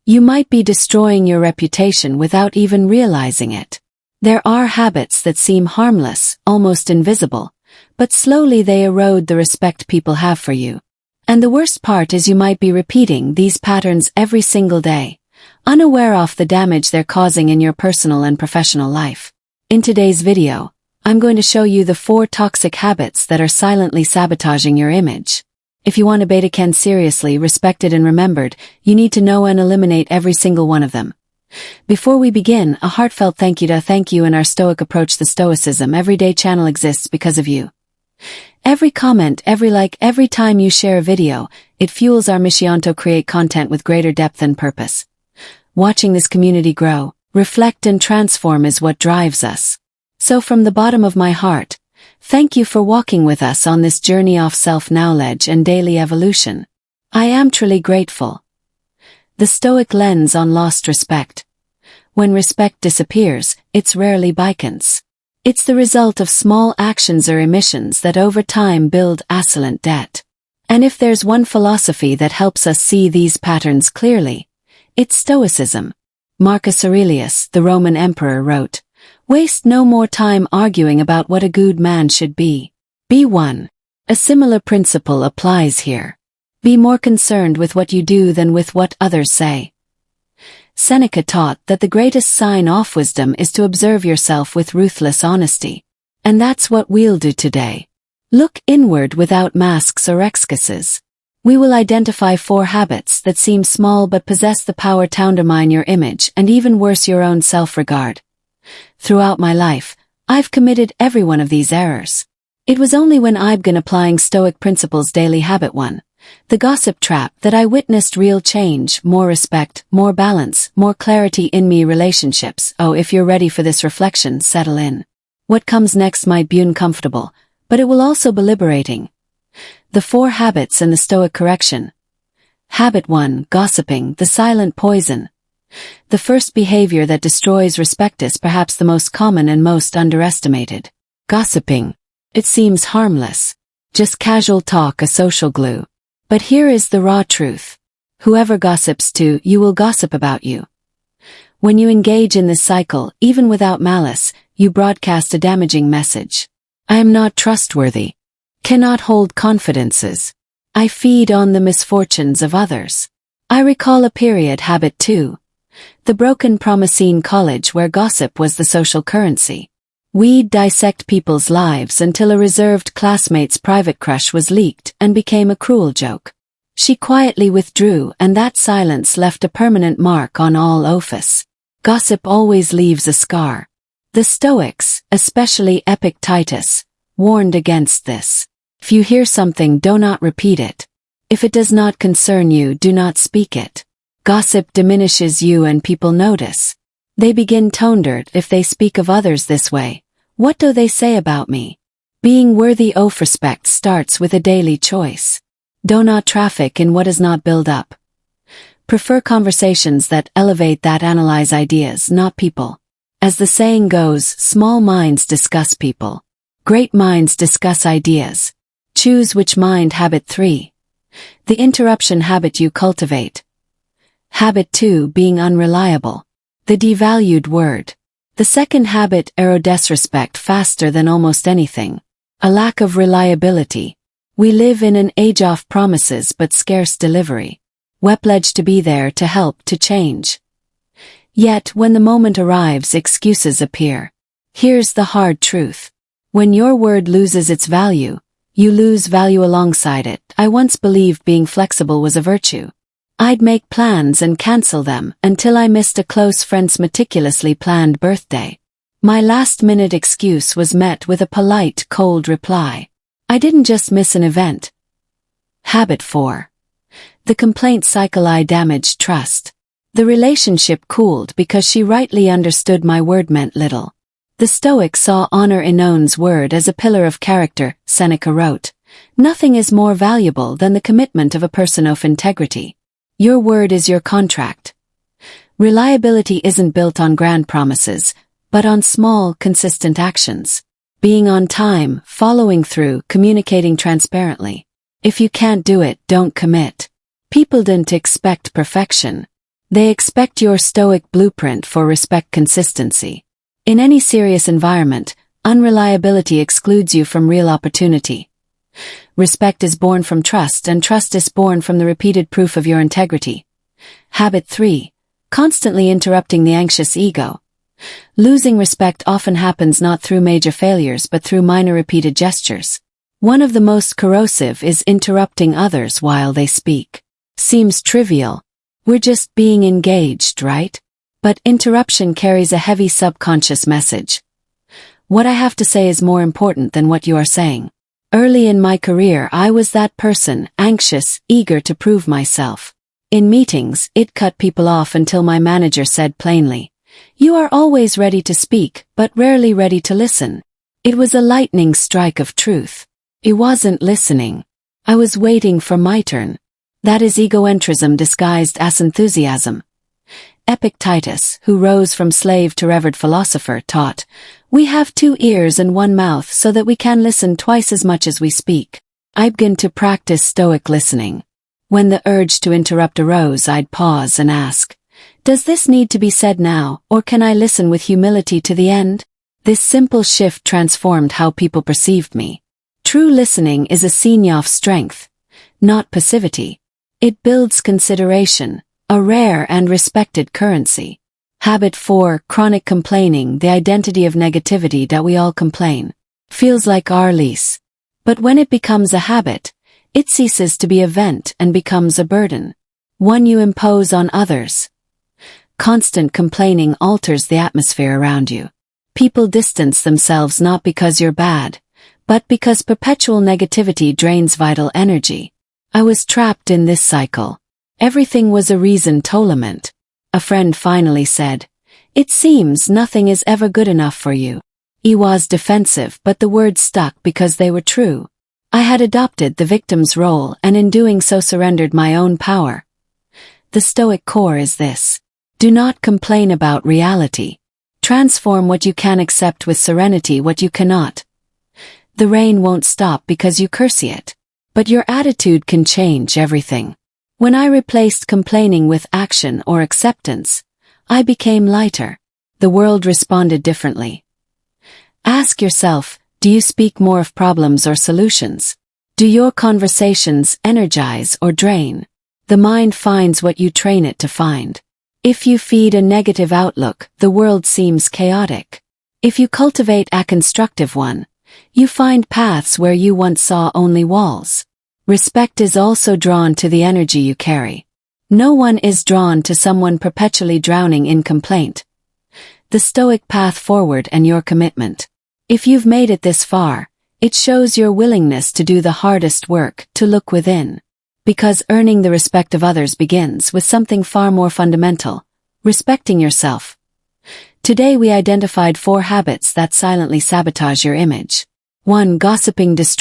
You might be destroying your reputation without even realizing it. There are habits that seem harmless, almost invisible, but slowly they erode the respect people have for you. And the worst part is you might be repeating these patterns every single day, unaware of the damage they're causing in your personal and professional life. In today's video, I'm going to show you the 4 toxic habits that are silently sabotaging your image. If you want to be taken seriously, respected and remembered, you need to know and eliminate every single one of them. Before we begin, a heartfelt thank you in our Stoic approach. The Stoicism Everyday channel exists because of you. Every comment, every like, every time you share a video, it fuels our mission to create content with greater depth and purpose. Watching this community grow, reflect and transform is what drives us. So from the bottom of my heart, thank you for walking with us on this journey of self-knowledge and daily evolution. I am truly grateful. The Stoic lens on lost respect. When respect disappears, it's rarely vacance. It's the result of small actions or omissions that over time build ascendant debt. And if there's one philosophy that helps us see these patterns clearly, it's Stoicism. Marcus Aurelius, the Roman emperor, wrote, "Waste no more time arguing about what a good man should be. Be one." A similar principle applies here. Be more concerned with what you do than with what others say. Seneca taught that the greatest sign of wisdom is to observe yourself with ruthless honesty. And that's what we'll do today. Look inward without masks or excuses. We will identify 4 habits that seem small but possess the power to undermine your image and even worse, your own self-regard. Throughout my life, I've committed every one of these errors. It was only when I began applying Stoic principles daily. Habit 1. The gossip trap, that I witnessed real change, more respect, more balance, more clarity in me relationships. Oh, if you're ready for this reflection, settle in. What comes next might be uncomfortable, but it will also be liberating. The 4 habits and the Stoic correction. Habit 1. Gossiping, the silent poison. The first behavior that destroys respect is perhaps the most common and most underestimated. Gossiping. It seems harmless. Just casual talk, a social glue. But here is the raw truth. Whoever gossips to you will gossip about you. When you engage in this cycle, even without malice, you broadcast a damaging message. I am not trustworthy. Cannot hold confidences. I feed on the misfortunes of others. I recall a period. Habit 2. The broken promise in college, where gossip was the social currency. We'd dissect people's lives until a reserved classmate's private crush was leaked and became a cruel joke. She quietly withdrew, and that silence left a permanent mark on all of us. Gossip always leaves a scar. The Stoics, especially Epictetus, warned against this. If you hear something, do not repeat it. If it does not concern you, do not speak it. Gossip diminishes you and people notice. They begin to wonder, if they speak of others this way, what do they say about me? Being worthy of respect starts with a daily choice. Do not traffic in what is not build up. Prefer conversations that elevate, that analyze ideas, not people. As the saying goes, small minds discuss people. Great minds discuss ideas. Choose which mind. Habit 3. The interruption habit you cultivate. Habit 2. Being unreliable. The devalued word. The second habit erodes respect faster than almost anything. A lack of reliability. We live in an age of promises but scarce delivery. We pledge to be there, to help, to change. Yet when the moment arrives, excuses appear. Here's the hard truth. When your word loses its value, you lose value alongside it. I once believed being flexible was a virtue. I'd make plans and cancel them until I missed a close friend's meticulously planned birthday. My last-minute excuse was met with a polite, cold reply. I didn't just miss an event. Habit 4. The complaint cycle. I damaged trust. The relationship cooled because she rightly understood my word meant little. The Stoics saw honor in one's word as a pillar of character. Seneca wrote, "Nothing is more valuable than the commitment of a person of integrity." Your word is your contract. Reliability isn't built on grand promises, but on small, consistent actions. Being on time, following through, communicating transparently. If you can't do it, don't commit. People don't expect perfection. They expect your Stoic blueprint for respect consistency. In any serious environment, unreliability excludes you from real opportunity. Respect is born from trust, and trust is born from the repeated proof of your integrity. Habit 3. Constantly interrupting the anxious ego. Losing respect often happens not through major failures but through minor repeated gestures. One of the most corrosive is interrupting others while they speak. Seems trivial. We're just being engaged, right? But interruption carries a heavy subconscious message. What I have to say is more important than what you are saying. Early in my career, I was that person, anxious, eager to prove myself. In meetings, it cut people off until my manager said plainly, "You are always ready to speak, but rarely ready to listen." It was a lightning strike of truth. I wasn't listening. I was waiting for my turn. That is egoentrism disguised as enthusiasm. Epictetus, who rose from slave to revered philosopher, taught, "We have 2 ears and 1 mouth so that we can listen twice as much as we speak." I began to practice Stoic listening. When the urge to interrupt arose, I'd pause and ask, "Does this need to be said now, or can I listen with humility to the end?" This simple shift transformed how people perceived me. True listening is a sign of strength, not passivity. It builds consideration, a rare and respected currency. Habit 4. Chronic complaining. The identity of negativity that we all complain. Feels like our lease. But when it becomes a habit, it ceases to be a vent and becomes a burden. One you impose on others. Constant complaining alters the atmosphere around you. People distance themselves not because you're bad, but because perpetual negativity drains vital energy. I was trapped in this cycle. Everything was a reason to lament. A friend finally said, "It seems nothing is ever good enough for you." I was defensive, but the words stuck because they were true. I had adopted the victim's role and in doing so surrendered my own power. The Stoic core is this. Do not complain about reality. Transform what you can, accept with serenity what you cannot. The rain won't stop because you curse it. But your attitude can change everything. When I replaced complaining with action or acceptance, I became lighter. The world responded differently. Ask yourself, do you speak more of problems or solutions? Do your conversations energize or drain? The mind finds what you train it to find. If you feed a negative outlook, the world seems chaotic. If you cultivate a constructive one, you find paths where you once saw only walls. Respect is also drawn to the energy you carry. No one is drawn to someone perpetually drowning in complaint. The Stoic path forward and your commitment. If you've made it this far, it shows your willingness to do the hardest work, to look within. Because earning the respect of others begins with something far more fundamental, respecting yourself. Today we identified 4 habits that silently sabotage your image. 1. Gossiping destroys